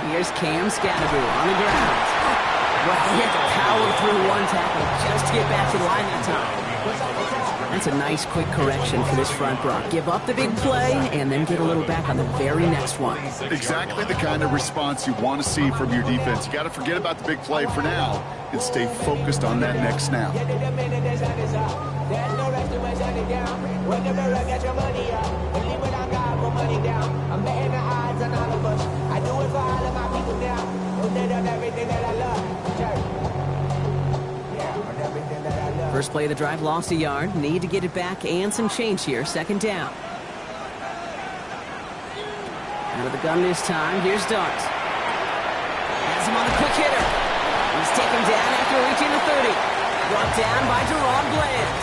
now. Here's Cam Scatterby on the ground. Well, he had to power through one tackle just to get back to the line that time. That's a nice, quick correction for this front block. Give up the big play and then get a little back on the very next one. Exactly the kind of response you want to see from your defense. You got to forget about the big play for now and stay focused on that next snap. First play of the drive, lost a yard. Need to get it back and some change here. Second down. Out of the gun this time. Here's Dart. Has him on a quick hitter. He's taken down after reaching the 30. Brought down by Jerron Bland.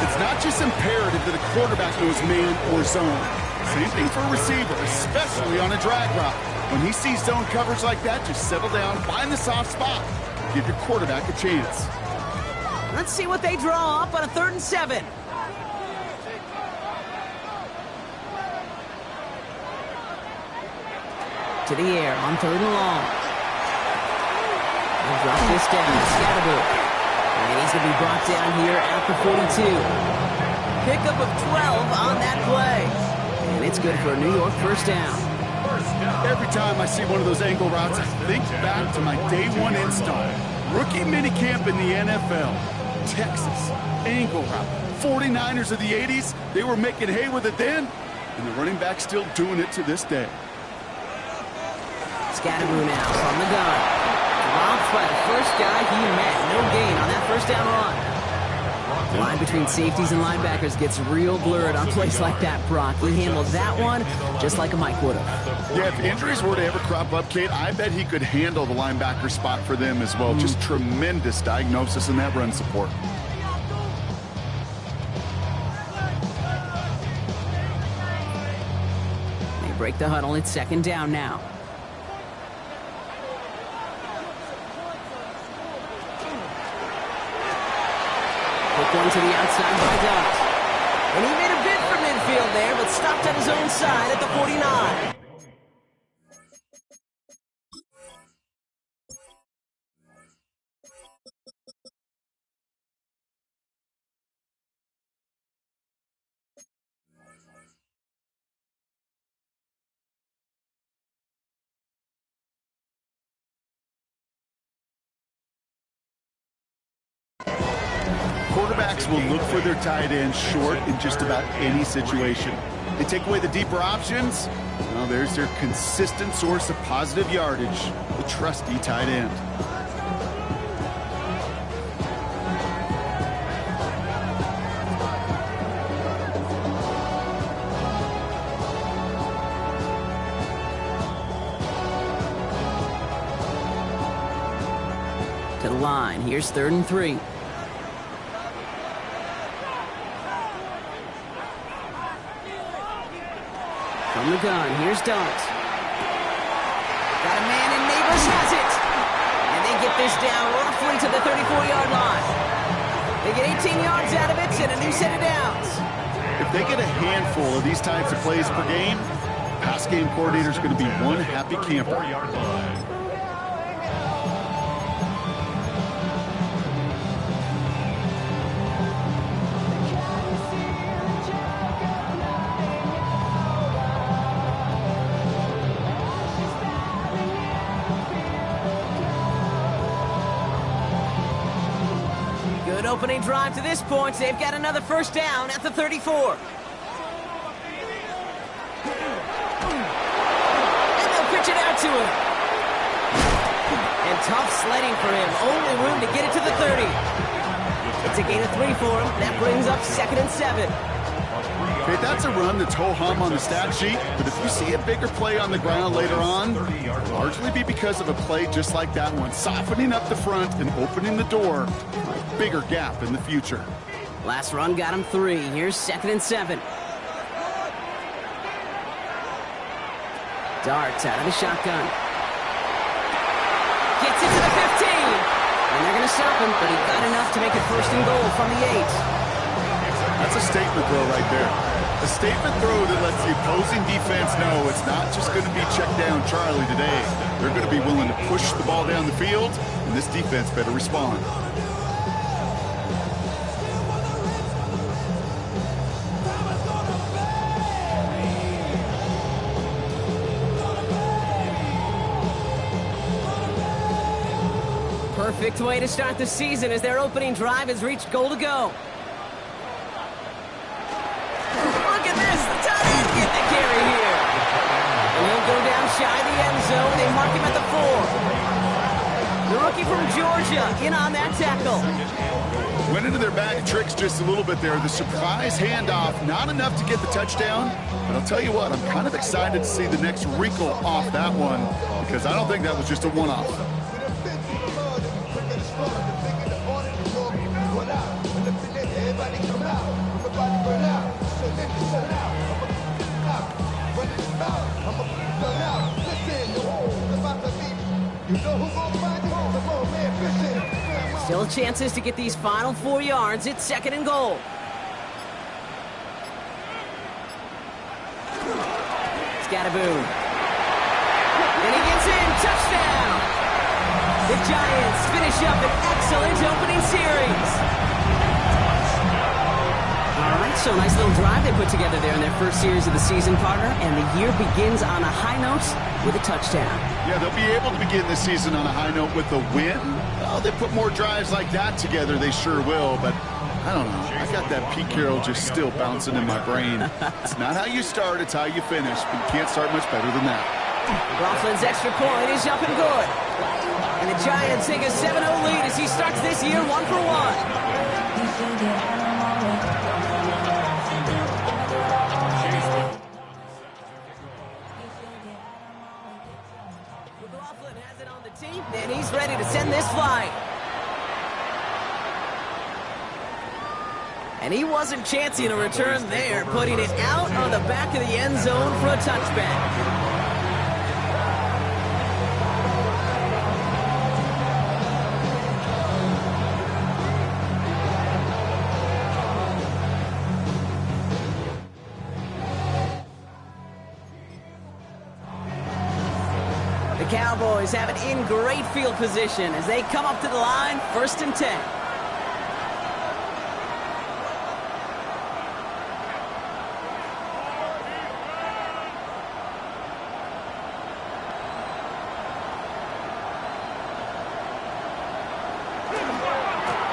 It's not just imperative that a quarterback knows man or zone. Same thing for a receiver, especially on a drag route. When he sees zone coverage like that, just settle down, find the soft spot. Give your quarterback a chance. Let's see what they draw up on a 3rd and 7. To the air on 3rd and long. They'll drop this down to Scatterby. And he's going to be brought down here at the 42. Pickup of 12 on that play. And it's good for a New York first down. Every time I see one of those angle routes, I think back to my day one install. Rookie minicamp in the NFL. Texas, angle route. 49ers of the 80s, they were making hay with it then, and the running back's still doing it to this day. Scatterby now from the gun. Dropped by the first guy he met. No gain on that first down run. The line between safeties and linebackers gets real blurred on plays like that, Brock. He handled that one just like a Mike would have. Yeah, if injuries were to ever crop up, Kate, I bet he could handle the linebacker spot for them as well. Just tremendous diagnosis in that run support. They break the huddle. It's 2nd down now. Quick one to the outside by Dot. And he made a bid for midfield there, but stopped on his own side at the 49. Quarterbacks will look for their tight end short in just about any situation. They take away the deeper options. Well, there's their consistent source of positive yardage, the trusty tight end. To the line. Here's 3rd and 3. From the gun, here's Dart. Got a man, and Neighbors has it. And they get this down roughly to the 34-yard line. They get 18 yards out of it and a new set of downs. If they get a handful of these types of plays per game, pass game coordinator's going to be one happy camper. Opening drive to this point. They've got another first down at the 34. And they'll pitch it out to him. And tough sledding for him. Only room to get it to the 30. It's a gain of 3 for him. That brings up 2nd and 7. Okay, that's a run that's ho-hum on the stat sheet, but if you see a bigger play on the ground later on, it'll largely be because of a play just like that one, softening up the front and opening the door for a bigger gap in the future. Last run got him 3. Here's 2nd and 7. Darts out of the shotgun. Gets it to the 15. And they're going to stop him, but he got enough to make it 1st and goal from the 8. That's a statement throw right there. A statement throw that lets the opposing defense know it's not just going to be check down Charlie today. They're going to be willing to push the ball down the field, and this defense better respond. Perfect way to start the season as their opening drive has reached goal to go. Look at this, the tight end get the carry here. And he'll go down shy of the end zone. They mark him at the 4. The rookie from Georgia in on that tackle. Went into their bag of tricks just a little bit there. The surprise handoff, not enough to get the touchdown. But I'll tell you what, I'm kind of excited to see the next wrinkle off that one because I don't think that was just a one-off. Still chances to get these final 4 yards. It's 2nd and goal. Scatterboom. And he gets in. Touchdown. The Giants finish up an excellent opening series. All right, so nice little drive they put together there in their first series of the season, partner, and the year begins on a high note with a touchdown. Yeah, they'll be able to begin this season on a high note with a win. Oh, they put more drives like that together, they sure will, but I don't know. I got that Pete Carroll just still bouncing in my brain. It's not how you start, it's how you finish, but you can't start much better than that. Roflin's extra point is up and good. And the Giants take a 7-0 lead as he starts this year 1 for 1. And he's ready to send this flight. And he wasn't chancing a return there, putting it out on the back of the end zone for a touchback. The Cowboys have it in great field position as they come up to the line, 1st and 10.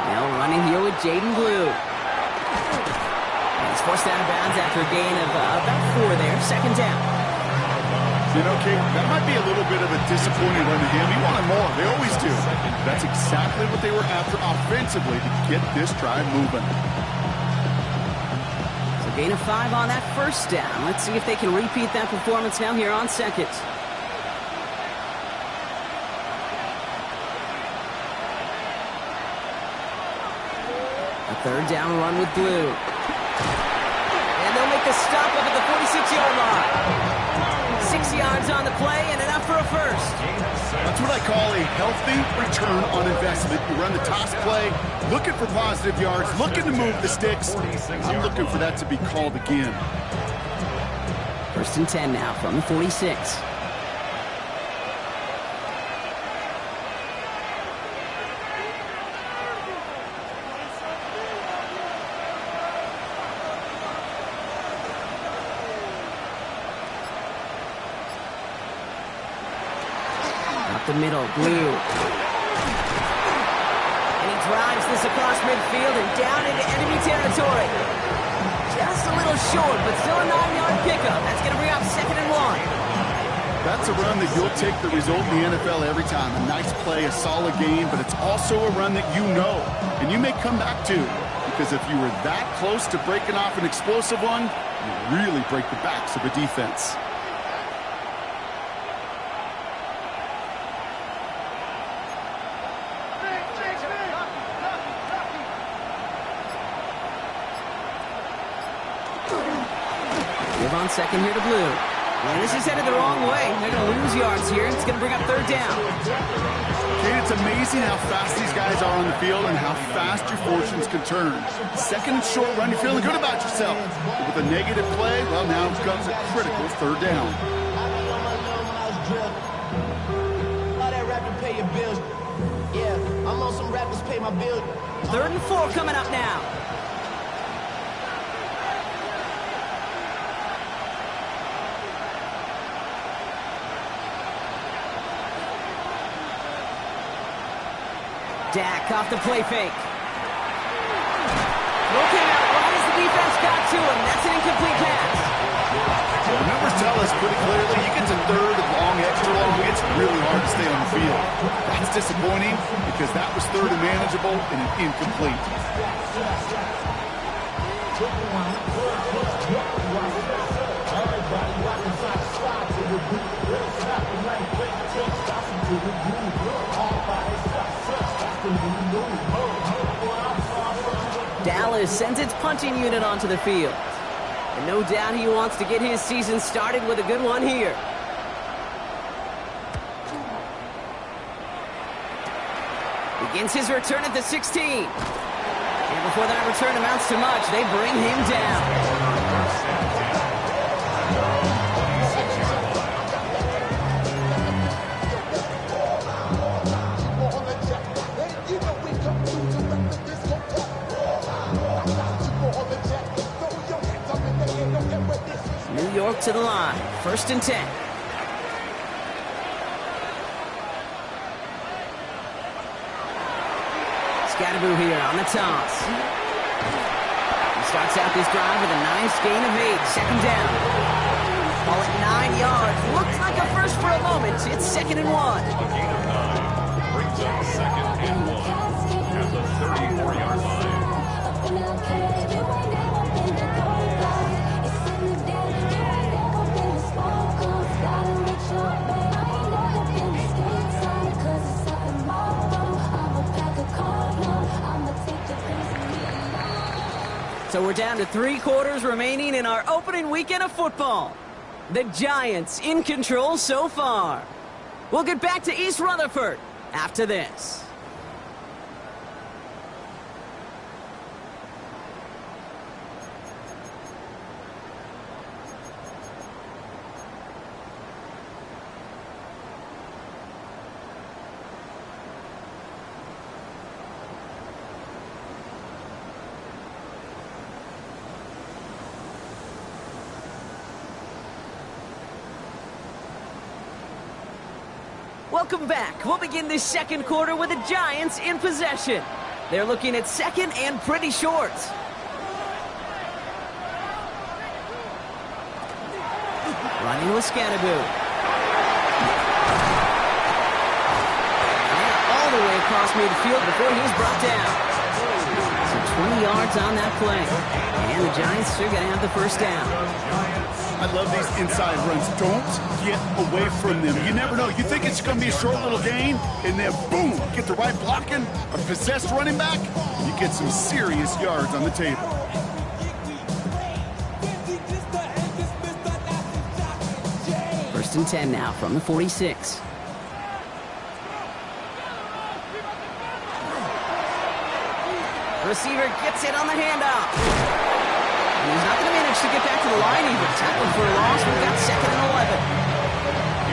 Now running here with Jaden Blue. And he's forced out of bounds after a gain of about 4 there, 2nd down. You know, Kate, that might be a little bit of a disappointing run to him. He wanted more. They always do. That's exactly what they were after offensively to get this drive moving. So gain of 5 on that 1st down. Let's see if they can repeat that performance now here on 2nd. A 3rd down run with Blue. And they'll make the stop up at the 46-yard line. 6 yards on the play and enough for a 1st. That's what I call a healthy return on investment. You run the toss play, looking for positive yards, looking to move the sticks. I'm looking for that to be called again. 1st and 10 now from the 46. The middle, Blue. And he drives this across midfield and down into enemy territory. Just a little short, but still a 9-yard pickup. That's going to bring up 2nd and 1. That's a run that you'll take the result in the NFL every time. A nice play, a solid game, but it's also a run that you know, and you may come back to. Because if you were that close to breaking off an explosive one, you really break the backs of a defense. Give on 2nd here to Blue. And this is headed the wrong way. They're going to lose yards here. It's going to bring up third down. Kate, it's amazing how fast these guys are on the field and how fast your fortunes can turn. Second and short run, you're feeling good about yourself. But with a negative play, well, now comes a critical third down. Yeah, I'm on some rappers pay my bills. 3rd and 4 coming up now. Dak off the play fake. Throw came out right as the defense got to him. That's an incomplete pass. The numbers tell us pretty clearly, you get to third and long, extra long, it's really hard to stay on the field. That's disappointing because that was third and manageable and an incomplete. Dallas sends its punting unit onto the field. And no doubt he wants to get his season started with a good one here. Begins his return at the 16. And before that return amounts to much, they bring him down. New York to the line. 1st and 10. Scatterboo here on the toss. He starts out this drive with a nice gain of 8. 2nd down. Ball at 9 yards. Looks like a first for a moment. It's 2nd and 1. A gain of 9 brings up 2nd and 1 at the 34-yard line. So we're down to 3 quarters remaining in our opening weekend of football. The Giants in control so far. We'll get back to East Rutherford after this. Welcome back. We'll begin this 2nd quarter with the Giants in possession. They're looking at 2nd and pretty short. Running with Scatterboo. And all the way across midfield before he was brought down. So 20 yards on that play. And the Giants are going to have the 1st down. I love these inside runs. Don't get away from them. You never know. You think it's going to be a short little gain, and then boom, get the right blocking, a possessed running back, and you get some serious yards on the table. First and 10 now from the 46. Receiver gets it on the handoff. And he's not going to manage to get back to the line even. Tackled for a loss. We've got 2nd and 11.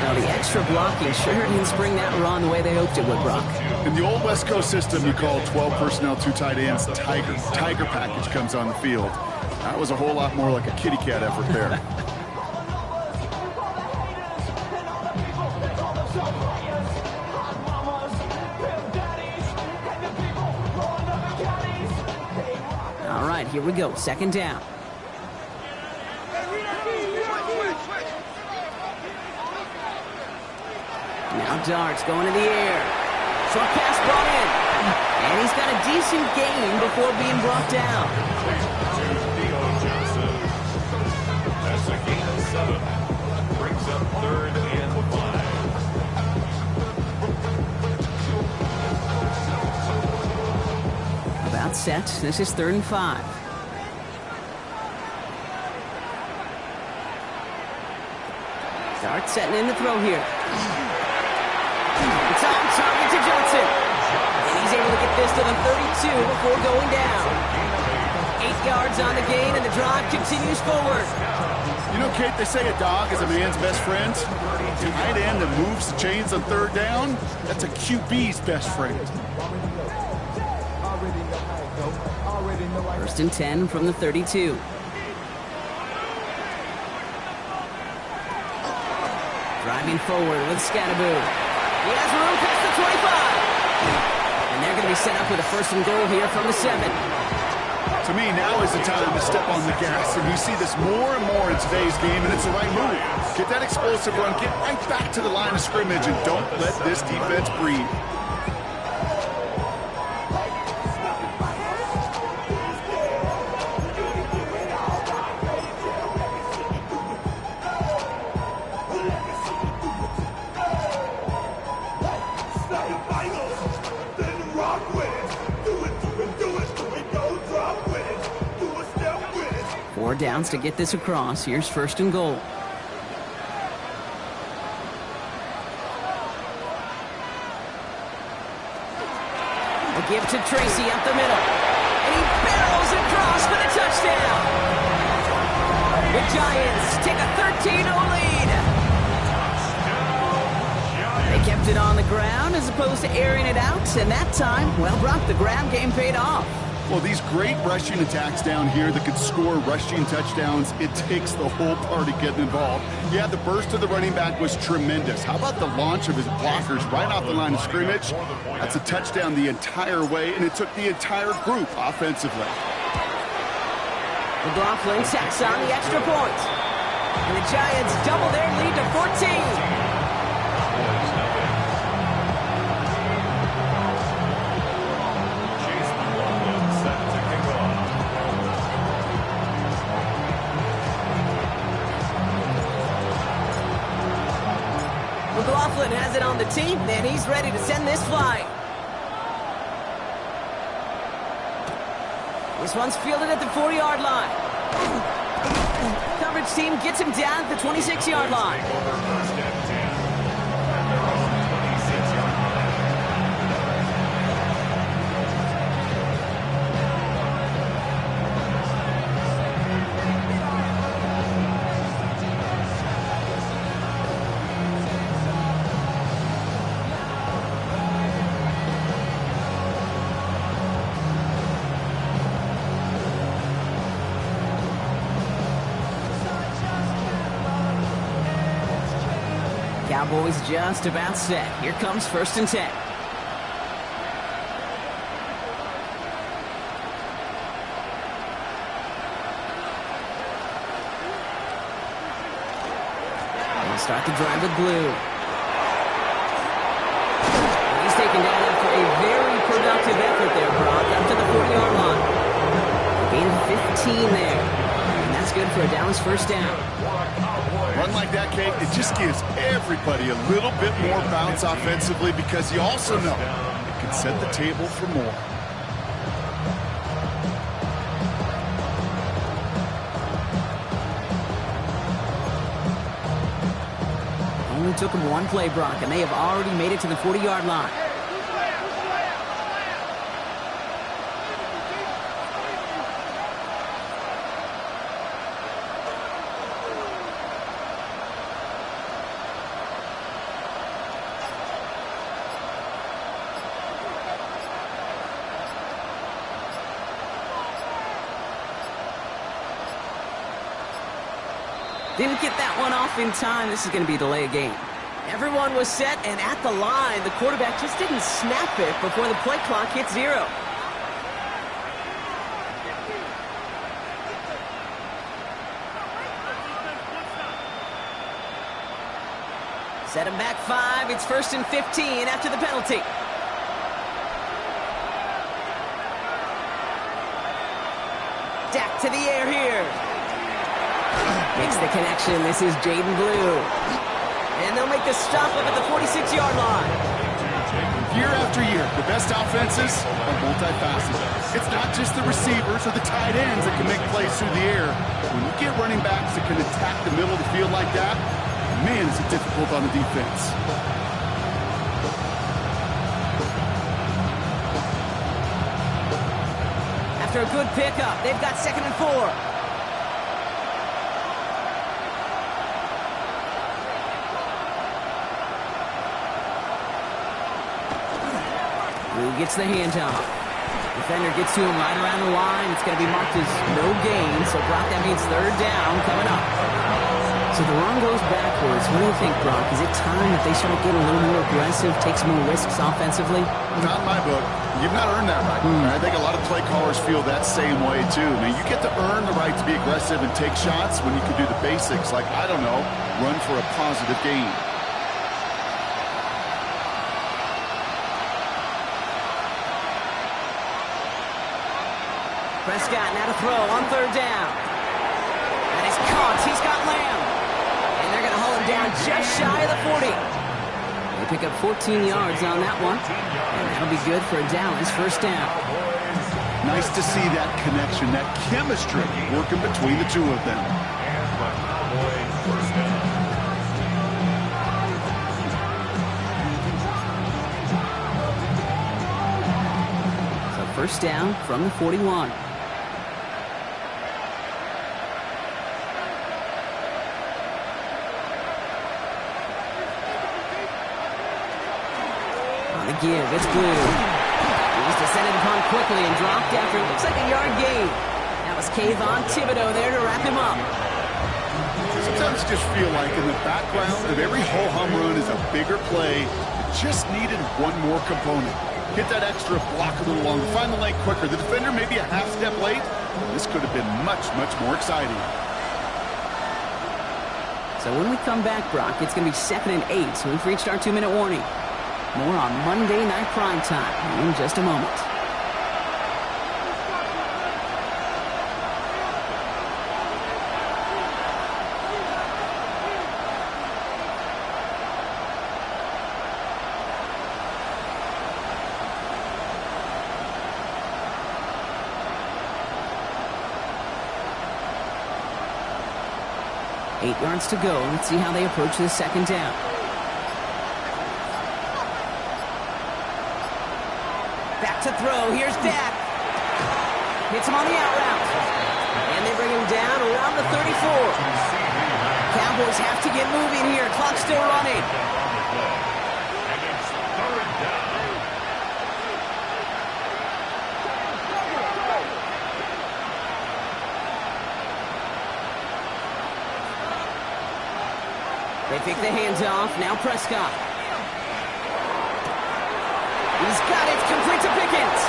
Now the extra blocking sure didn't spring that run the way they hoped it would, Brock. In the old West Coast system, you call 12 personnel, 2 tight ends, Tiger. Tiger package comes on the field. That was a whole lot more like a kitty cat effort there. All right, here we go. 2nd down. Now Dart's going in the air. Short pass brought in. And he's got a decent gain before being brought down. That's a gain of 7. Brings up 3rd and 5. About set. This is 3rd and 5. Dart setting in the throw here. It's on target to Johnson. And he's able to get this to the 32 before going down. 8 yards on the gain, and the drive continues forward. You know, Kate, they say a dog is a man's best friend. Tight end that moves the chains on third down, that's a QB's best friend. First and 10 from the 32. Driving forward with Scattaboo. He has room past the 25. And they're going to be set up with a first and goal here from the 7. To me, now is the time to step on the gas, and you see this more and more in today's game, and it's the right move. Get that explosive run, get right back to the line of scrimmage, and don't let this defense breathe. Downs to get this across. Here's first and goal. A give to Tracy up the middle. And he barrels across for the touchdown. The Giants take a 13-0 lead. They kept it on the ground as opposed to airing it out. And that time, well, Brock, the grab game paid off. Well, these great rushing attacks down here that could score rushing touchdowns, it takes the whole party getting involved. Yeah, the burst of the running back was tremendous. How about the launch of his blockers right off the line of scrimmage? That's a touchdown the entire way, and it took the entire group offensively. McLaughlin tacks on the extra point. And the Giants double their lead to 14. McLaughlin has it on the team, and he's ready to send this flying. This one's fielded at the 40-yard line. Coverage team gets him down at the 26-yard line. Cowboys just about set. Here comes first and 10. They'll start the drive with Blue. He's taken down after a very productive effort there, Brock, up to the 40-yard line. Gain of 15 there. And that's good for a Dallas first down. Run like that, Kate, it just gives everybody a little bit more bounce offensively because you also know it can set the table for more. Only took them one play, Brock, and they have already made it to the 40-yard line. Didn't get that one off in time. This is going to be a delay of game. Everyone was set and at the line. The quarterback just didn't snap it before the play clock hit 0. Set him back 5. It's first and 15 after the penalty. Dak to the air here. Makes the connection. This is Jaden Blue. And they'll make the stop up at the 46-yard line. Year after year, the best offenses are multifaceted. It's not just the receivers or the tight ends that can make plays through the air. When you get running backs that can attack the middle of the field like that, Man, is it difficult on the defense. After a good pickup, they've got 2nd and 4. Who gets the handoff? Defender gets to him right around the line. It's going to be marked as no gain, so Brock, that means 3rd down coming up. So the run goes backwards. What do you think, Brock? Is it time that they start getting a little more aggressive, take some more risks offensively? Not in my book. You've not earned that right. I think a lot of play callers feel that same way, too. Now, you get to earn the right to be aggressive and take shots when you can do the basics, like, I don't know, run for a positive gain. Prescott now to throw on 3rd down. And he's caught. He's got Lamb. And they're going to haul him down just shy of the 40. They pick up 14 yards on that one. And that'll be good for a Dallas 1st down. Nice to see that connection, that chemistry working between the two of them. So 1st down from the 41. Give. It's Blue. He's descended upon quickly and dropped after it looks like a yard gain. That was Kayvon Thibodeau there to wrap him up. Sometimes just feel like in the background of every ho-hum run is a bigger play. It just needed one more component. Hit that extra block a little longer. Find the lane quicker. The defender maybe a half step late. This could have been much, much more exciting. So when we come back, Brock, it's going to be 2nd and 8. So we've reached our 2-minute warning. More on Monday Night Primetime in just a moment. Eight yards to go. Let's see how they approach this 2nd down. Back to throw. Here's Dak. Hits him on the out route. And they bring him down around the 34. Cowboys have to get moving here. Clock's still running. They pick the hands off. Now Prescott. He's got it. Complete to Pickens.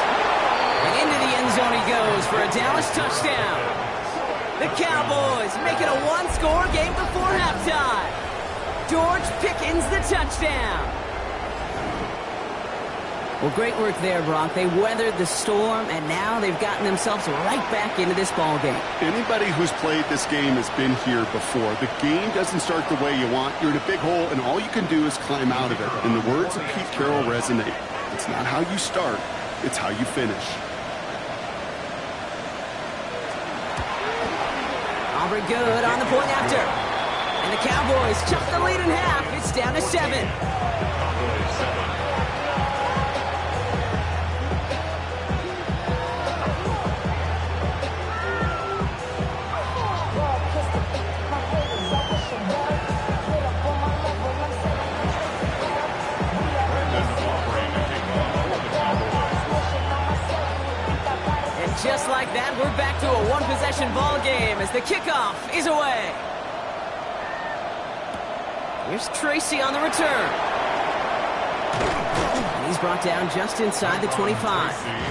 And into the end zone he goes for a Dallas touchdown. The Cowboys make it a one-score game before halftime. George Pickens the touchdown. Well, great work there, Brock. They weathered the storm, and now they've gotten themselves right back into this ball game. Anybody who's played this game has been here before. The game doesn't start the way you want. You're in a big hole, and all you can do is climb out of it. And the words of Pete Carroll resonate. It's not how you start, it's how you finish. Aubrey good on the point after. And the Cowboys chop the lead in half. It's down to 7. Just like that, we're back to a one-possession ball game as the kickoff is away. Here's Tracy on the return. And he's brought down just inside the 25.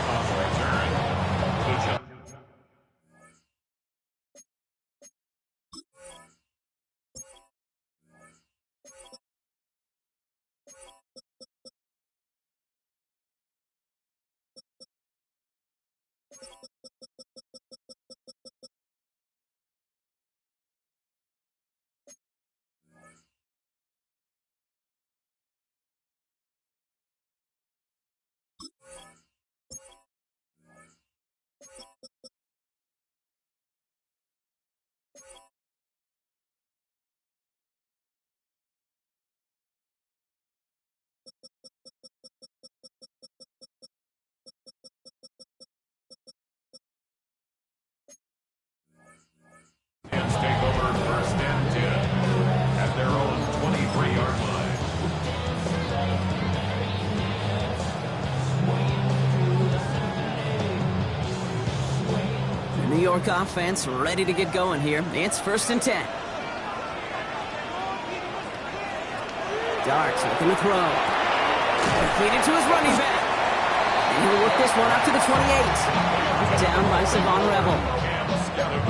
New York offense ready to get going here. It's 1st and 10. Darts looking to throw. Completed to his running back. And he'll work this one up to the 28. Down by Savon Rebel.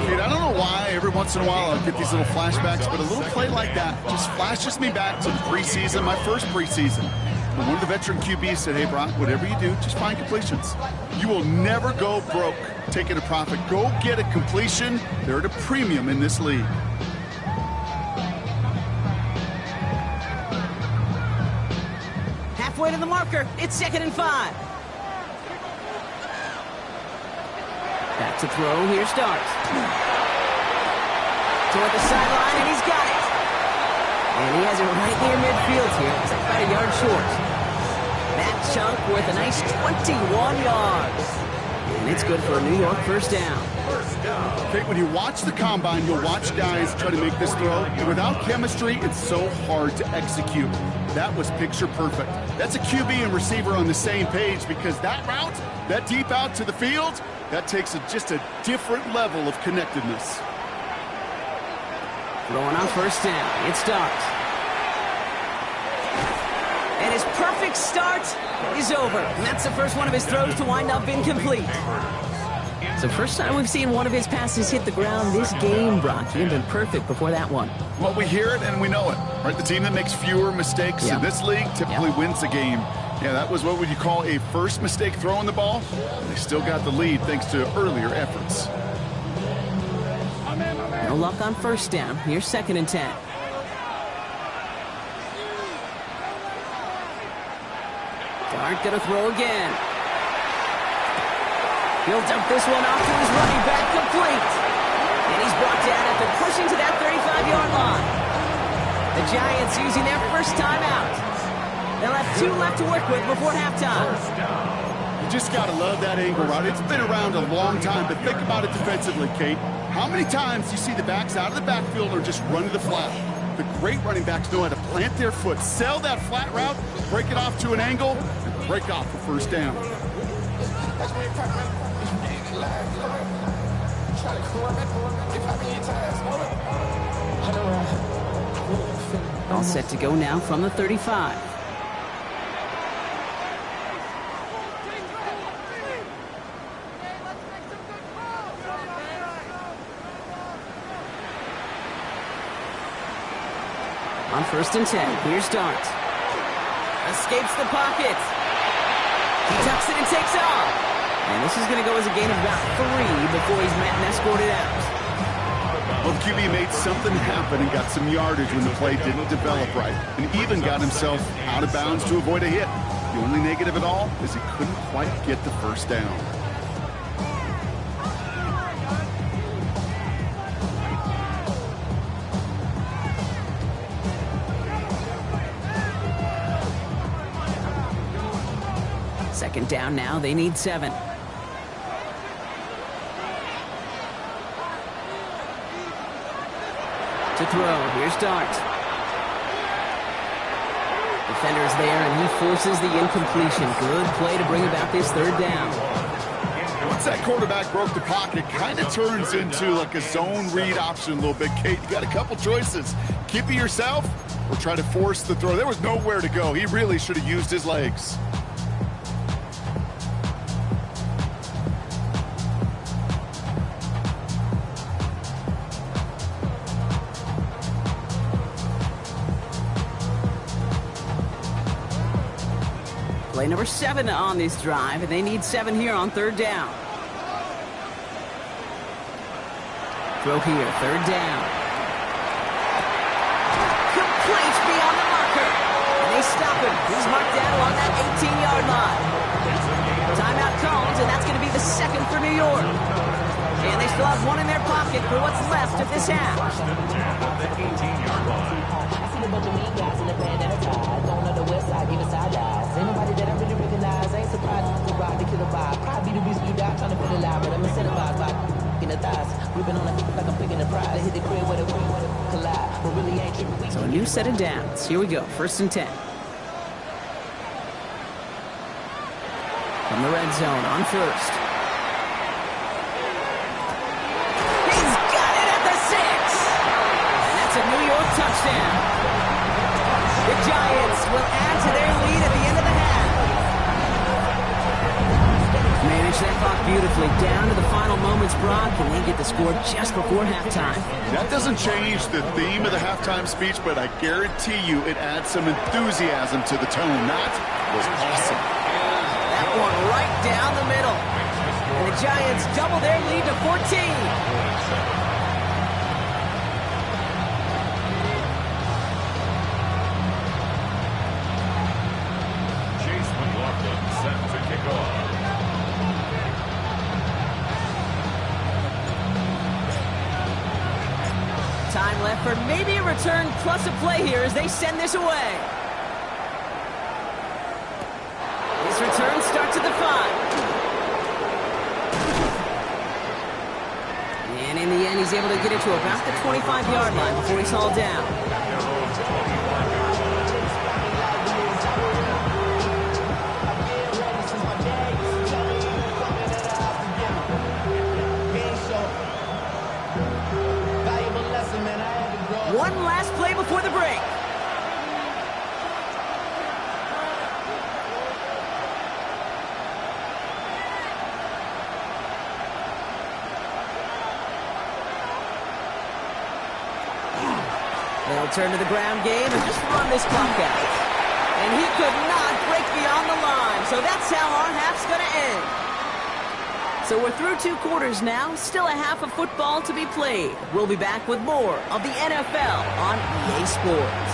Dude, I don't know why every once in a while I'll get these little flashbacks, but a little play like that just flashes me back to the preseason, my first preseason. And one of the veteran QBs said, hey, Brock, whatever you do, just find completions. You will never go broke taking a profit. Go get a completion. They're at a premium in this league. Halfway to the marker. It's 2nd and 5. Back to throw. Here starts. Toward the sideline, and he's got it. And he has it right near midfield here. It's like about a yard short. That chunk worth a nice 21 yards. And it's good for a New York 1st down. Okay, when you watch the combine, you'll watch guys try to make this throw. And without chemistry, it's so hard to execute. That was picture perfect. That's a QB and receiver on the same page, because that route, that deep out to the field, that takes just a different level of connectedness. Throwing on 1st down. It starts. And his perfect start is over. And that's the first one of his throws to wind up incomplete. So first time we've seen one of his passes hit the ground this game, Brock. He had been perfect before that one. Well, we hear it and we know it, right? The team that makes fewer mistakes in this league typically wins a game. Yeah, that was what would you call a first mistake throwing the ball. They still got the lead thanks to earlier efforts. No luck on 1st down. Here's 2nd and 10. Dart gonna throw again. He'll dump this one off to his running back, complete. And he's brought down after pushing to that 35-yard line. The Giants using their first timeout. They'll have 2 left to work with before halftime. You just got to love that angle route. It's been around a long time, but think about it defensively, Kate. How many times do you see the backs out of the backfield or just run to the flat? The great running backs know how to plant their foot, sell that flat route, break it off to an angle, and break off for 1st down. All set to go now from the 35. On 1st and 10, here's Dart. Escapes the pocket. He tucks it and takes off. And this is going to go as a gain of about 3 before he's met and escorted out. Well, the QB made something happen and got some yardage when the play didn't develop right, and even got himself out of bounds to avoid a hit. The only negative at all is he couldn't quite get the 1st down. Second down now, they need 7. To throw, here's Dart. Defender's there, and he forces the incompletion. Good play to bring about this 3rd down. Once that quarterback broke the pocket, kind of turns into like a zone read option a little bit, Kate. You got a couple choices. Keep it yourself or try to force the throw. There was nowhere to go. He really should have used his legs. Play number 7 on this drive, and they need 7 here on 3rd down. Throw here, 3rd down. Complete beyond the marker. And they stop him. He's marked down along that 18-yard line. Timeout comes, and that's going to be the 2nd for New York. And they still have 1 in their pocket for what's left of this half. So a new set of downs. Here we go. 1st and 10. From the red zone on 1st. touchdown. The Giants will add to their lead at the end of the half. Manage that clock beautifully down to the final moments, Brock, and they get the score just before halftime. That doesn't change the theme of the halftime speech, but I guarantee you it adds some enthusiasm to the tone. That was awesome. That one right down the middle. And the Giants double their lead to 14. Set to kick off. Time left for maybe a return plus a play here as they send this away. This return starts at the 5. And in the end, he's able to get it to about the 25-yard line before he's hauled down. One last play before the break. They'll turn to the ground game and just run this clock out. And he could not break beyond the line, so that's how our half's going to end. So we're through 2 quarters now, still a half of football to be played. We'll be back with more of the NFL on EA Sports.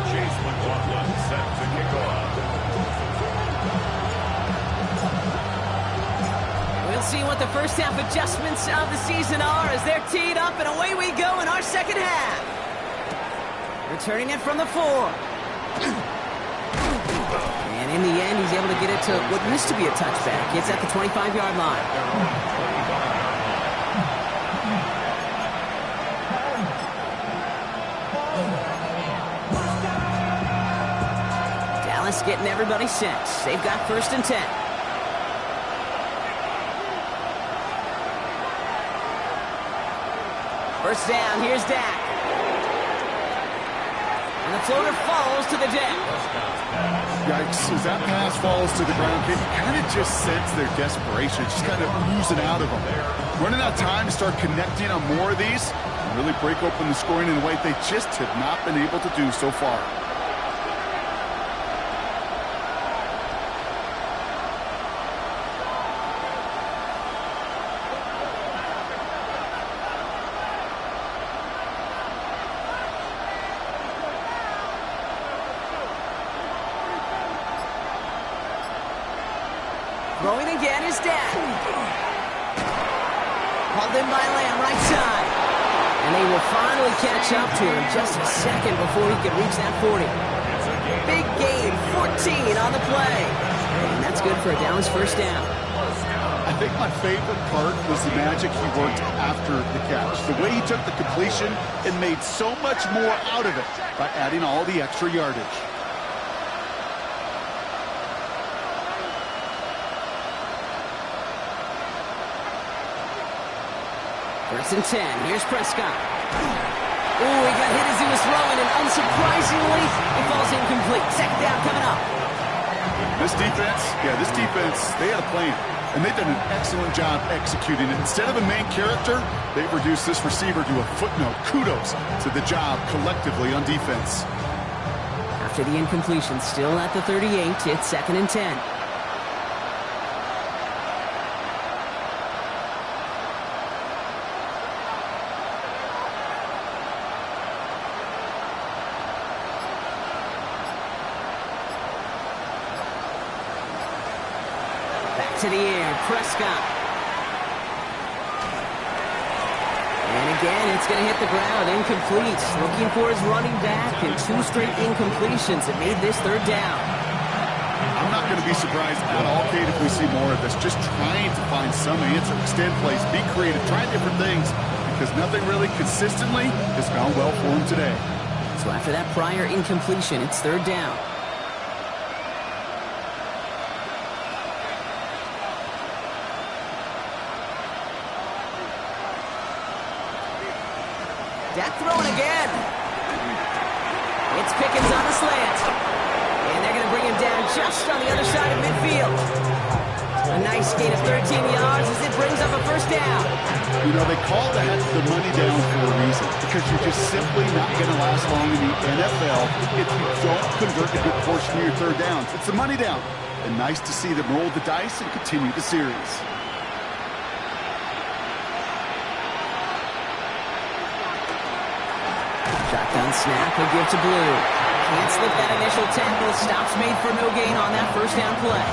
Chase McLaughlin set to kick off. We'll see what the first half adjustments of the season are as they're teed up, and away we go in our second half. Returning it from the 4. And in the end, he's able to get it to what used to be a touchback. It's at the 25-yard line. Dallas getting everybody set. They've got 1st and 10. First down, here's Dak. And the floater falls to the deck. Yikes, as that pass falls to the ground, you kind of just sense their desperation. It's just kind of oozing out of them. Running out of time to start connecting on more of these and really break open the scoring in a way they just have not been able to do so far. Throwing again is Dak. Hauled in by Lamb, right side. And they will finally catch up to him just a second before he could reach that 40. Big gain, 14 on the play. And that's good for a Dallas first down. I think my favorite part was the magic he worked after the catch. The way he took the completion and made so much more out of it by adding all the extra yardage. First and 10. Here's Prescott. Ooh, he got hit as he was throwing, and unsurprisingly, it falls incomplete. Second down coming up. This defense, they had a plan, and they've done an excellent job executing it. Instead of a main character, they've reduced this receiver to a footnote. Kudos to the job collectively on defense. After the incompletion, still at the 38, it's 2nd and 10. To the air, Prescott. And again, it's going to hit the ground, incomplete. Looking for his running back, and 2 straight incompletions that made this 3rd down. I'm not going to be surprised at all, Kate, if we see more of this. Just trying to find some answer, extend plays, be creative, try different things, because nothing really consistently has gone well for him today. So after that prior incompletion, it's 3rd down. Deck throwing again. It's Pickens on the slant. And they're going to bring him down just on the other side of midfield. A nice gain of 13 yards as it brings up a first down. You know, they call that the money down for a reason, because you're just simply not going to last long in the NFL if you don't convert a good portion of your third downs. It's the money down. And nice to see them roll the dice and continue the series. Shotgun snap, he'll give to Blue. Can't slip that initial tackle. Stops made for no gain on that first down play.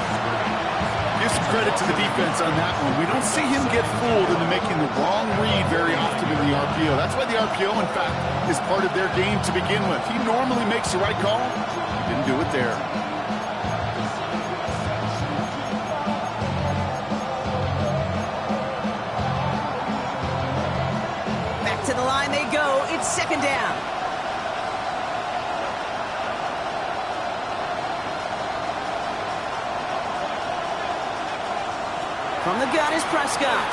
Give some credit to the defense on that one. We don't see him get fooled into making the wrong read very often in the RPO. That's why the RPO, in fact, is part of their game to begin with. He normally makes the right call. He didn't do it there. Back to the line they go. It's second down. From the gun is Prescott.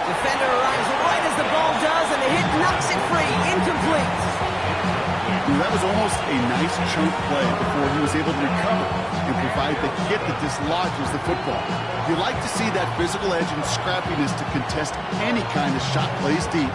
Defender arrives right as the ball does, and the hit knocks it free. Incomplete. That was almost a nice chunk play before he was able to recover and provide the hit that dislodges the football. You like to see that physical edge and scrappiness to contest any kind of shot plays deep.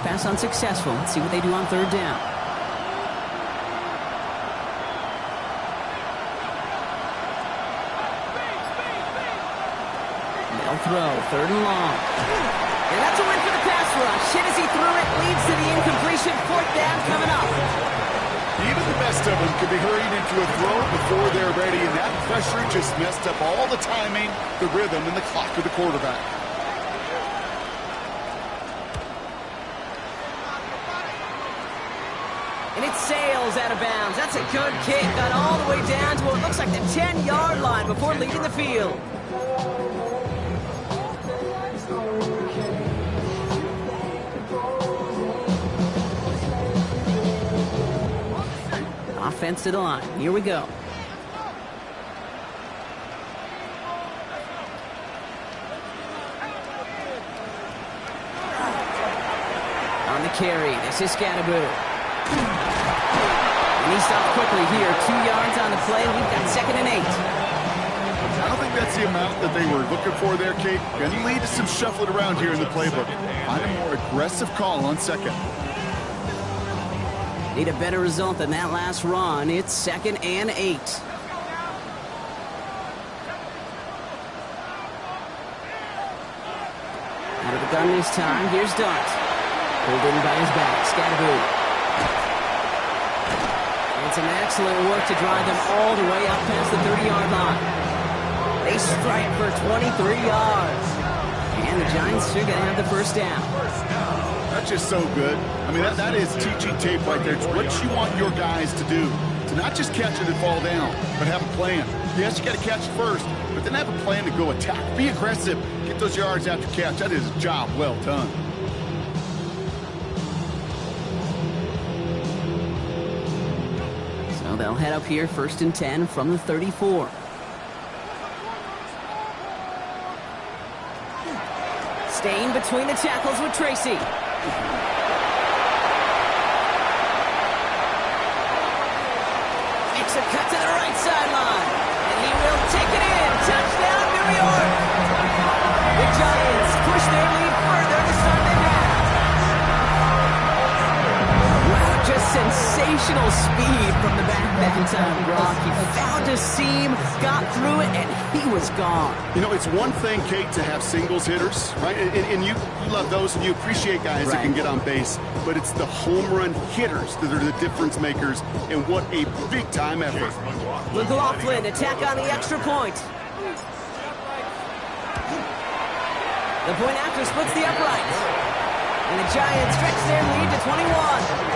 Pass unsuccessful. Let's see what they do on third down. They'll throw. Third and long. And that's a win for the pass rush. Hit as he threw it. Leads to the incompletion. Fourth down coming up. Even the best of them could be hurried into a throw before they're ready, and that pressure just messed up all the timing, the rhythm, and the clock of the quarterback. And it sails out of bounds. That's a good kick. Got all the way down to what looks like the 10-yard line before leaving the field. Offense to the line. Here we go. On the carry, this is Scatterboo. And he stopped quickly here. 2 yards on the play. We've got 2nd and 8. I don't think that's the amount that they were looking for there, Kate. Going to lead to some shuffling around here in the playbook. Find a more aggressive call on second. Need a better result than that last run. It's 2nd and 8. Out of the gun this time. Here's Dart. Pulled in by his back. Scatterboo. It's an excellent work to drive them all the way up past the 30-yard line. They strike for 23 yards. And the Giants are going to have the first down. That's just so good. I mean, that is teaching tape right there. It's what you want your guys to do. To not just catch it and fall down, but have a plan. Yes, you got to catch it first, but then have a plan to go attack. Be aggressive. Get those yards after catch. That is a job well done. So they'll head up here 1st and 10 from the 34. Staying between the tackles with Tracy. Makes a cut to the right sideline. And he will take it in. Touchdown, New York. The Giants push their lead further to start the half. Wow, just sensational speed from the back that time, Brock. He found a seam, got through it, and he was gone. You know, it's one thing, Kate, to have singles hitters, right? And you love those, and you appreciate guys that can get on base. But it's the home run hitters that are the difference makers, and what a big-time effort. McLaughlin, attack on the extra point. The point after splits the uprights. And the Giants stretch their lead to 21.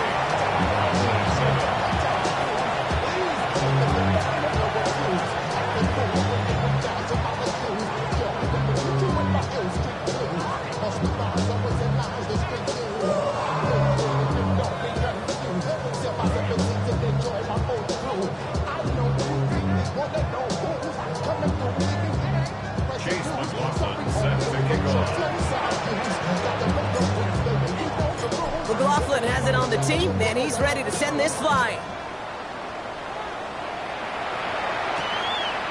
McLaughlin has it on the team, and he's ready to send this flying.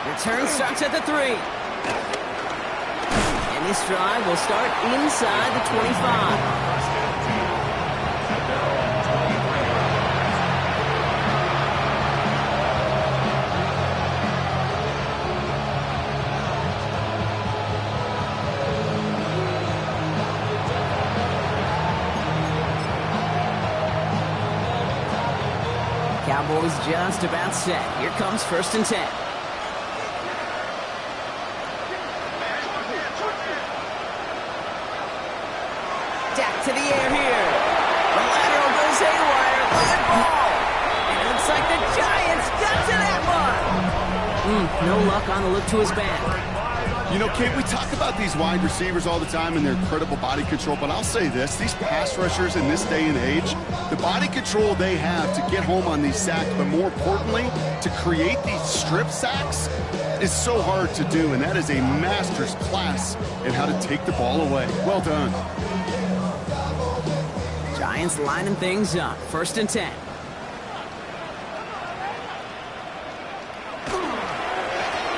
Return starts at the 3. And this drive will start inside the 25. Cowboys just about set. Here comes 1st and 10. Dak to the air here. The lateral goes haywire. Good ball. And it looks like the Giants got to that one. No luck on the look to his back. You know, Kate, we talk about these wide receivers all the time and their incredible body control, but I'll say this, these pass rushers in this day and age, the body control they have to get home on these sacks, but more importantly, to create these strip sacks is so hard to do, and that is a master's class in how to take the ball away. Well done. Giants lining things up. 1st and 10.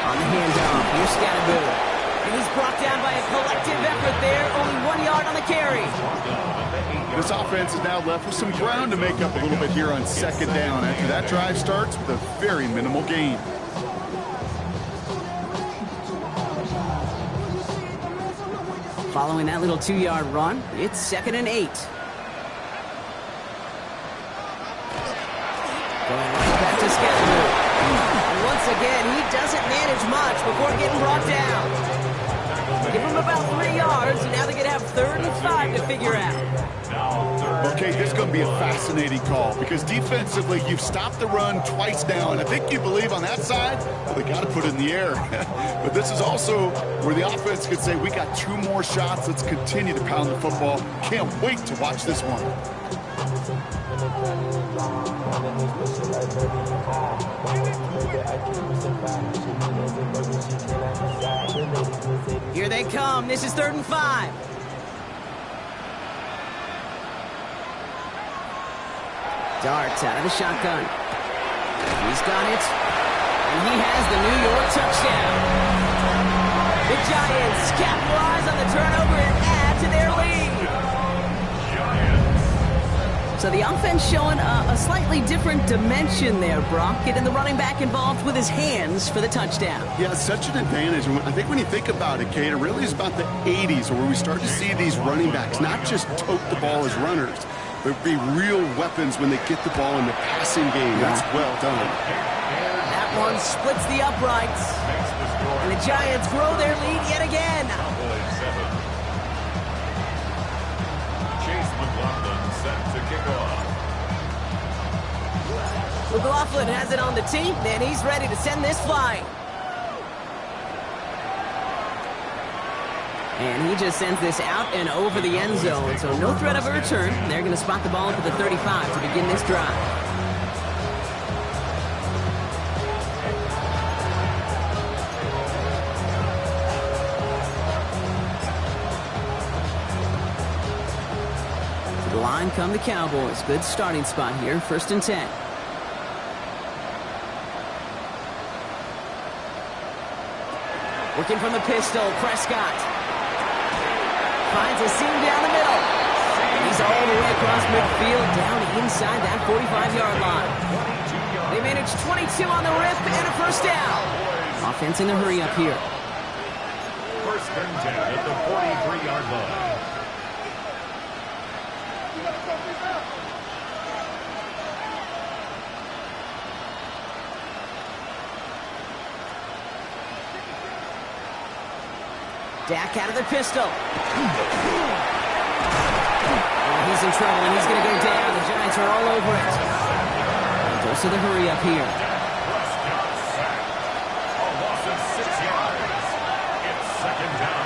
On the handoff, here's Scatterboo. And he's brought down by a collective effort there. Only 1 yard on the carry. This offense is now left with some ground to make up a little bit here on 2nd down after that drive starts with a very minimal gain. Following that little 2-yard run, it's 2nd and 8. Going right back to Scatterboo. And once again, he doesn't manage much before getting brought down. Give him about 3 yards, and now they're going to have 3rd and 5 to figure out. Okay, this is going to be a fascinating call because defensively, you've stopped the run twice now, and I think you believe on that side, well, they got to put it in the air. But this is also where the offense could say, we got 2 more shots. Let's continue to pound the football. Can't wait to watch this one. Here they come. This is 3rd and 5. Darts out of the shotgun. He's got it. And he has the New York touchdown. The Giants capitalize on the turnover and add to their lead. So the offense showing a slightly different dimension there, Brock. Getting the running back involved with his hands for the touchdown. Yeah, it's such an advantage. I think when you think about it, Kate, it really is about the 80s where we start to see these running backs not just tote the ball as runners, but be real weapons when they get the ball in the passing game. That's well done. That one splits the uprights. And the Giants grow their lead yet again. McLaughlin has it on the tee, and he's ready to send this flying. And he just sends this out and over the end zone, so no threat of a return. They're going to spot the ball up at the 35 to begin this drive. To the line come the Cowboys. Good starting spot here, 1st and 10. Working from the pistol, Prescott finds a seam down the middle. And he's all the way across midfield, down inside that 45-yard line. They manage 22 on the rip and a 1st down. Offense in the hurry up here. 1st and 10 at the 43-yard line. Dak out of the pistol. Oh, he's in trouble, and he's going to go down. The Giants are all over it. He goes to the hurry up here. A loss of 6 yards. It's 2nd down.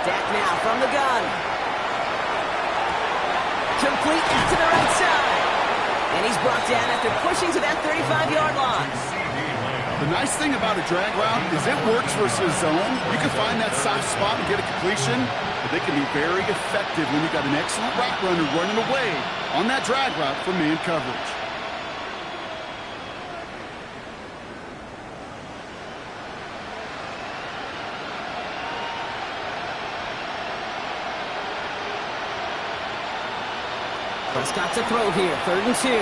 Dak now from the gun. Complete out to the right side. And he's brought down after pushing to that 35-yard line. The nice thing about a drag route is it works versus zone. You can find that soft spot and get a completion, but they can be very effective when you've got an excellent route runner running away on that drag route from man coverage. Prescott to throw here, 3rd and 2.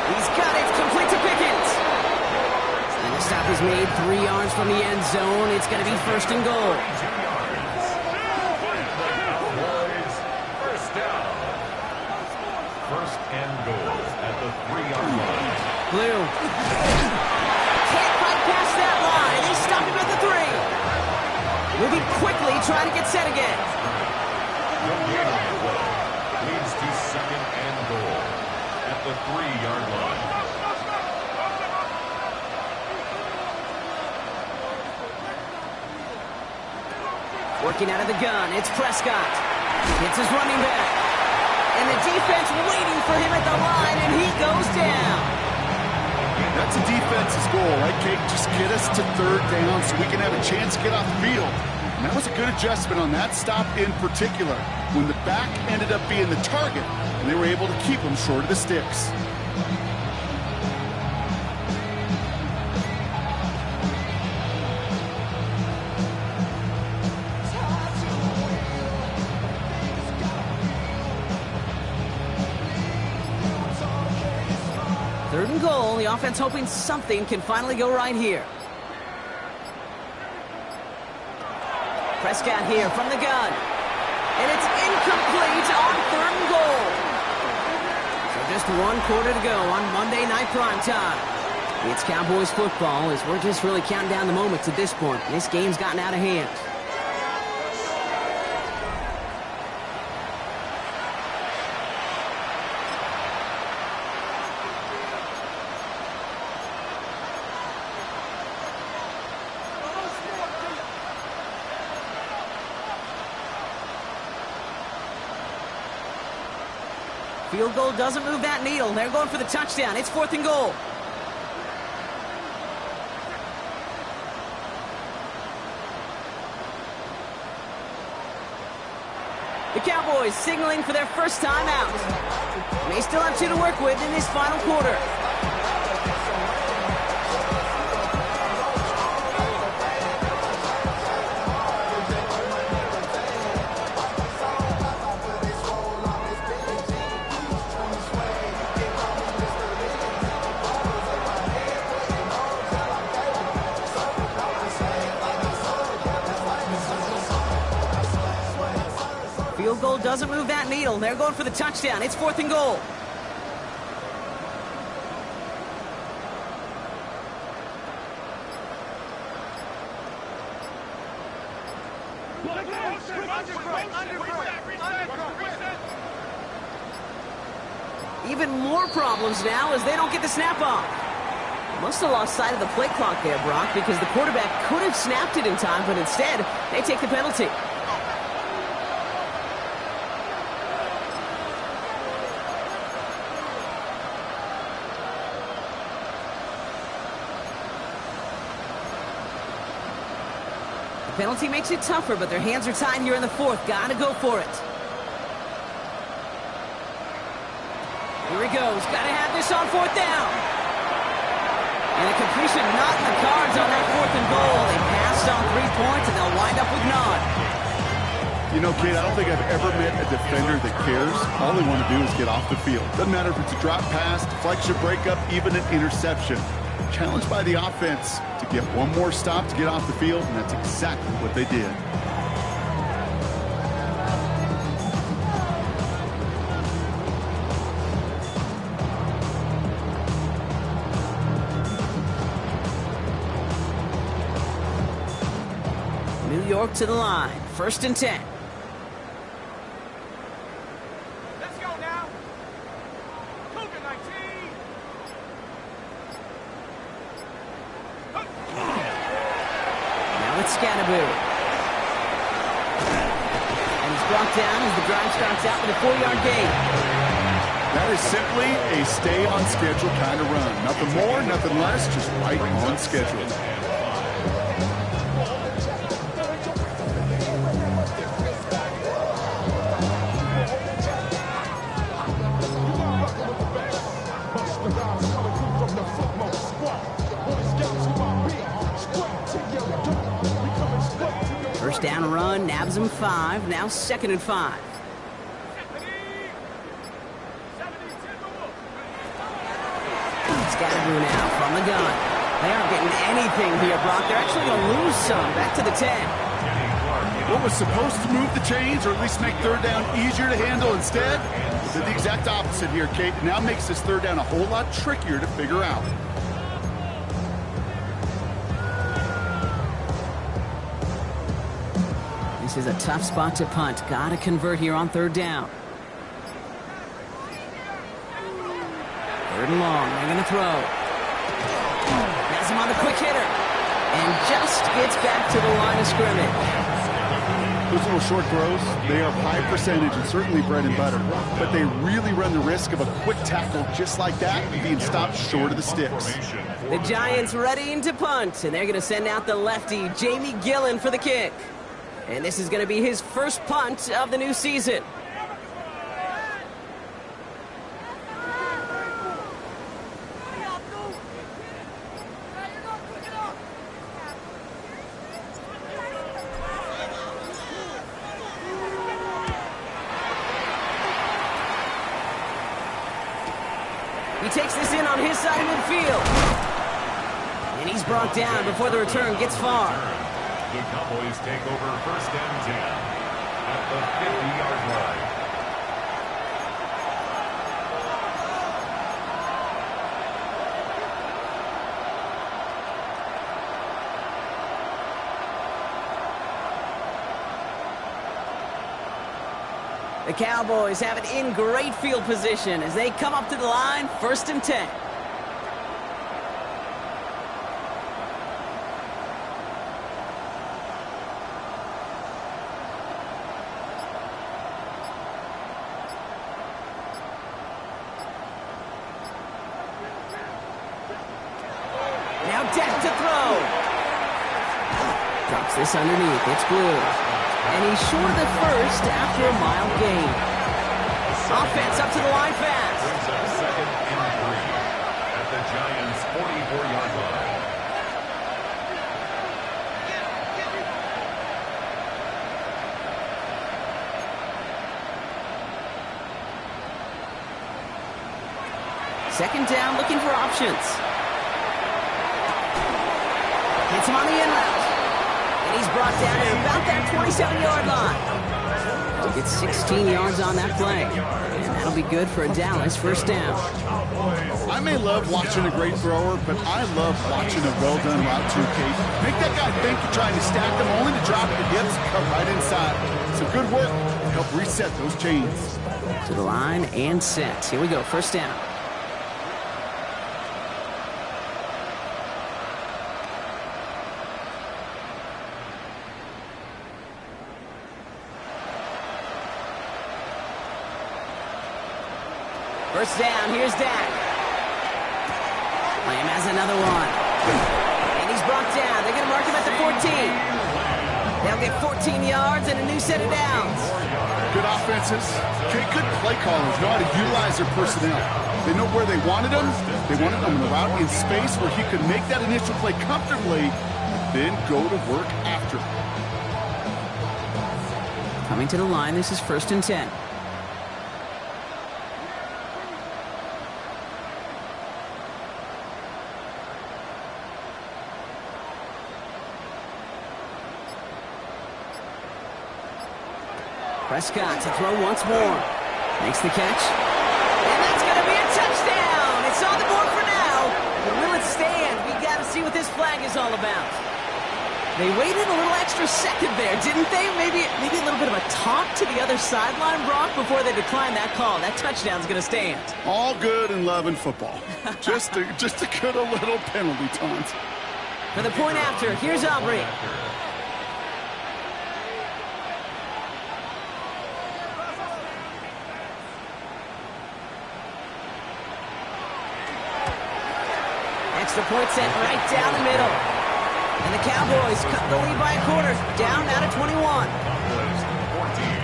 He's got it, complete to Pickens. And the stop is made 3 yards from the end zone. It's going to be 1st and goal. First down. 1st and goal at the 3-yard line. Blue. Can't quite pass that line. They stop him at the 3. Moving quickly, trying to get set again. Leads to 2nd and goal at the 3-yard line. Working out of the gun, it's Prescott. Hits his running back. And the defense waiting for him at the line, and he goes down. That's a defense's goal, right, Kate? Just get us to 3rd down so we can have a chance to get off the field. And that was a good adjustment on that stop in particular, when the back ended up being the target, and they were able to keep him short of the sticks. Third and goal, the offense hoping something can finally go right here. Prescott here from the gun. And it's incomplete on 3rd and goal. So just 1 quarter to go on Monday Night Primetime. It's Cowboys football as we're just really counting down the moments at this point. This game's gotten out of hand. Field goal doesn't move that needle. They're going for the touchdown. It's 4th and goal. The Cowboys signaling for their first time out. They still have 2 to work with in this final quarter. Field goal doesn't move that needle. They're going for the touchdown. It's 4th and goal. Even more problems now as they don't get the snap off. Must have lost sight of the play clock there, Brock, because the quarterback could have snapped it in time, but instead, they take the penalty. Penalty makes it tougher, but their hands are tied here in the 4th. Gotta go for it. Here he goes. Gotta have this on 4th down. And a completion not in the cards on that 4th and goal. They passed on 3 points, and they'll wind up with none. You know, Kate, I don't think I've ever met a defender that cares. All they want to do is get off the field. Doesn't matter if it's a drop pass, deflection, breakup, even an interception. Challenged by the offense to get one more stop to get off the field, and that's exactly what they did. New York to the line. 1st and 10. Let's go now. COVID-19. Now it's Scatterboo. And he's He's brought down as the drive starts out with a 4-yard gain. That is simply a stay-on-schedule kind of run. Nothing more, nothing less, just right on schedule. First down run, nabs him 5, now 2nd and 5. Scatterboo now from the gun. They aren't getting anything here, Brock. They're actually going to lose some. Back to the 10. What was supposed to move the chains, or at least make third down easier to handle instead, did the exact opposite here, Kate. Now makes this third down a whole lot trickier to figure out. This is a tough spot to punt. Got to convert here on 3rd down. 3rd and long. They're going to throw. Has him on the quick hitter. And just gets back to the line of scrimmage. Those little short throws, they are high percentage and certainly bread and butter. But they really run the risk of a quick tackle just like that being stopped short of the sticks. The Giants readying to punt. And they're going to send out the lefty, Jamie Gillen, for the kick. And this is going to be his first punt of the new season. He takes this in on his side of midfield. And he's brought down before the return gets far. The Cowboys take over 1st and 10 at the 50-yard line. The Cowboys have it in great field position as they come up to the line, 1st and 10. Now Dak to throw. Drops this underneath. It's blue. And he's short of the first after a mild gain. Offense up to the line fast. Brings up 2nd and 3 at the Giants' 44-yard line. Second down, looking for options. Hits him on the in route. And he's brought down at about that 27-yard line. He'll get 16 yards on that play. And that'll be good for a Dallas 1st down. I may love watching a great thrower, but I love watching a well-done route too, Kate. Make that guy think you're trying to stack them, only to drop the hips, cut right inside. Some good work to help reset those chains. To the line and set. Here we go, 1st down. First down, here's Dak. Lamb has another one. And he's brought down. They're going to mark him at the 14. They'll get 14 yards and a new set of downs. Good offenses. Good play callers know how to utilize their personnel. They know where they wanted them. They wanted them in the route in space where he could make that initial play comfortably, then go to work after. Coming to the line, this is 1st and 10. Prescott to throw once more. Makes the catch. And that's going to be a touchdown. It's on the board for now. But will it stand? We got to see what this flag is all about. They waited a little extra second there, didn't they? Maybe a little bit of a taunt to the other sideline, Brock, before they declined that call. That touchdown's going to stand. All good in love and football. just a good little penalty taunt. For the point after, here's Aubrey. Extra point set right down the middle. And the Cowboys cut the lead by a quarter, down now to 21. Cowboys 14.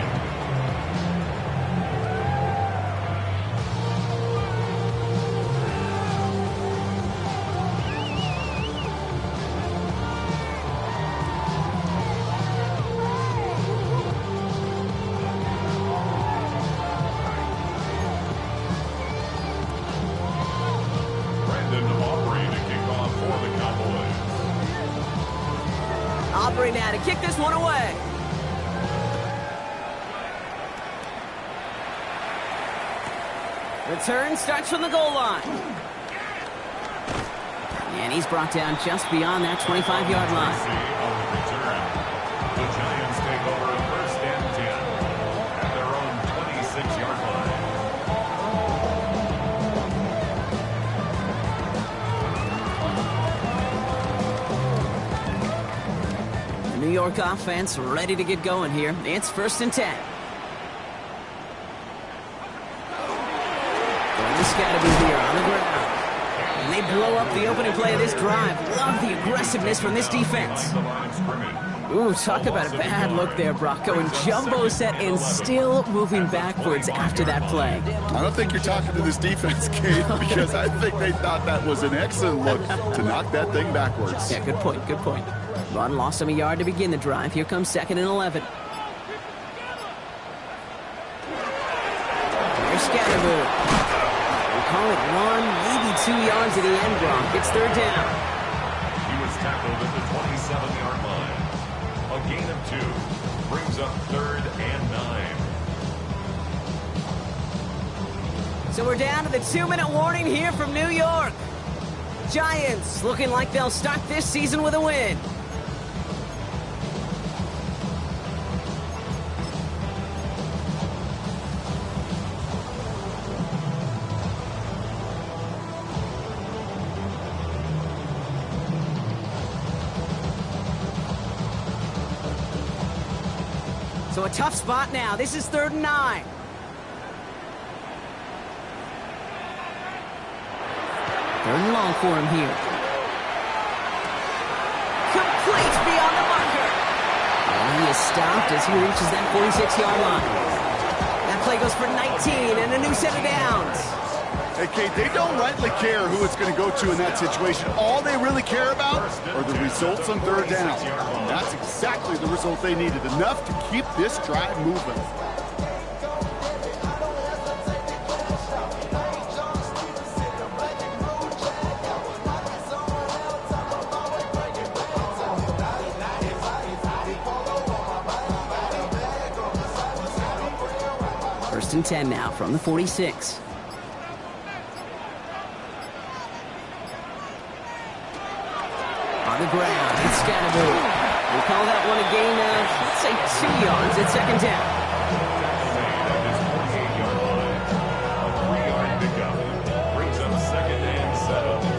Aubrey now to kick this one away. Return starts from the goal line. And he's brought down just beyond that 25-yard line. The Giants take over first and 10 at their own 26-yard line. The New York offense ready to get going here. It's first and 10. This got to be here on the ground. And they blow up the opening play of this drive. Love the aggressiveness from this defense. Ooh, talk about a bad look there, Brock. Going jumbo set and still moving backwards after that play. I don't think you're talking to this defense, Kate, because I think they thought that was an excellent look to knock that thing backwards. Yeah, good point, good point. Vaughn lost him a yard to begin the drive. Here comes 2nd and 11. Here's Scatterboo. Call it 1, maybe 2 yards to the end, Brock. It's 3rd down. He was tackled at the 27-yard line. A gain of 2 brings up 3rd and 9. So we're down to the 2-minute warning here from New York. Giants looking like they'll start this season with a win. So a tough spot now. This is 3rd and 9. Third and long for him here. Complete beyond the marker. And he is stopped as he reaches that 46-yard line. That play goes for 19 and a new set of downs. Hey, Kate, they don't rightly care who it's going to go to in that situation. All they really care about are the results on 3rd down. And that's exactly the result they needed. Enough to keep this drive moving. First and 10 now from the 46. On the ground, it's Scatterboo. We'll call that one a gain of, let's say, 2 yards at 2nd down. A 3-yard pickup brings up 2nd and 7.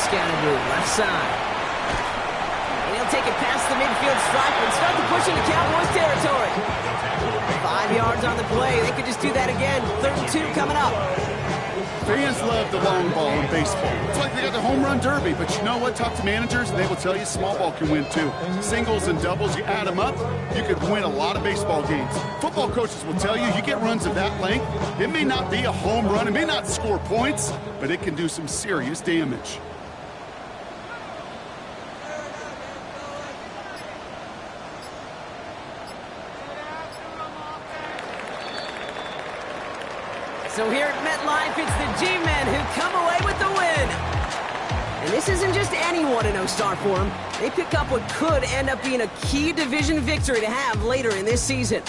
Scatterboo, left side. And he'll take it past the midfield stripe and start to push into Cowboys territory. 5 yards on the play. They could just do that again. 3rd and 2 coming up. Fans love the long ball in baseball. It's like they got the home run derby, but you know what? Talk to managers, and they will tell you small ball can win too. Singles and doubles, you add them up, you could win a lot of baseball games. Football coaches will tell you, you get runs of that length, it may not be a home run, it may not score points, but it can do some serious damage. So here at MetLife, it's the G-Men who come away with the win. And this isn't just any 1-0 start for them. They pick up what could end up being a key division victory to have later in this season.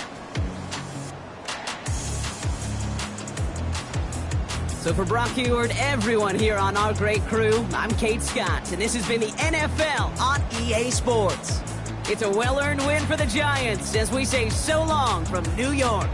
So for Brock Heward, everyone here on our great crew, I'm Kate Scott, and this has been the NFL on EA Sports. It's a well-earned win for the Giants as we say so long from New York.